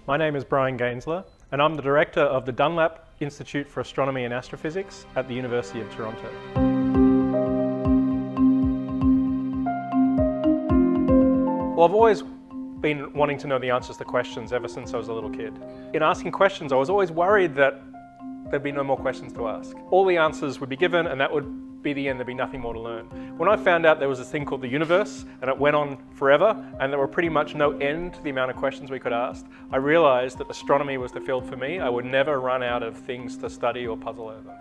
My name is Bryan Gaensler, and I'm the director of the Dunlap Institute for Astronomy and Astrophysics at the University of Toronto. Well, I've always been wanting to know the answers to questions ever since I was a little kid. In asking questions, I was always worried that there'd be no more questions to ask. All the answers would be given, and that would be the end. There'd be nothing more to learn. When I found out there was this thing called the universe, and it went on forever, and there were pretty much no end to the amount of questions we could ask, I realized that astronomy was the field for me. I would never run out of things to study or puzzle over.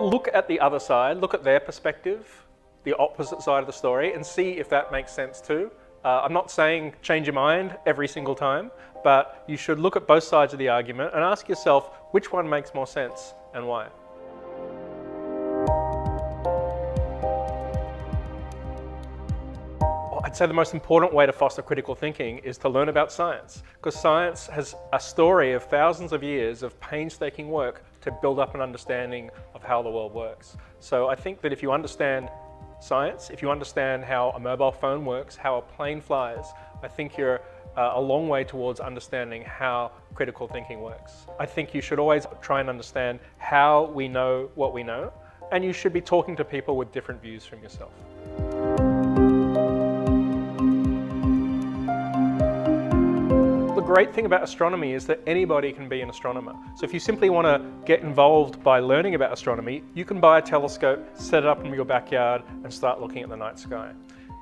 Look at the other side, look at their perspective, the opposite side of the story, and see if that makes sense too. I'm not saying change your mind every single time, but you should look at both sides of the argument and ask yourself which one makes more sense and why. Well, I'd say the most important way to foster critical thinking is to learn about science, because science has a story of thousands of years of painstaking work to build up an understanding of how the world works. So I think that if you understand science, if you understand how a mobile phone works, how a plane flies, I think you're a long way towards understanding how critical thinking works. I think you should always try and understand how we know what we know, and you should be talking to people with different views from yourself. The great thing about astronomy is that anybody can be an astronomer. So if you simply want to get involved by learning about astronomy, you can buy a telescope, set it up in your backyard, and start looking at the night sky.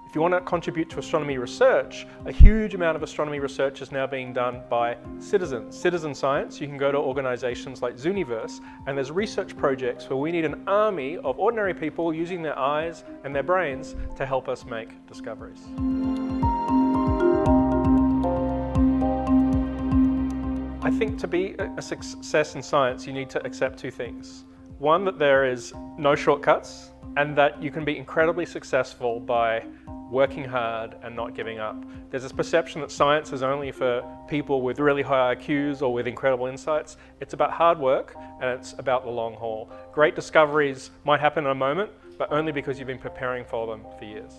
If you want to contribute to astronomy research, a huge amount of astronomy research is now being done by citizens. Citizen science, you can go to organizations like Zooniverse, and there's research projects where we need an army of ordinary people using their eyes and their brains to help us make discoveries. I think to be a success in science, you need to accept two things. One, that there is no shortcuts, and that you can be incredibly successful by working hard and not giving up. There's this perception that science is only for people with really high IQs or with incredible insights. It's about hard work, and it's about the long haul. Great discoveries might happen in a moment, but only because you've been preparing for them for years.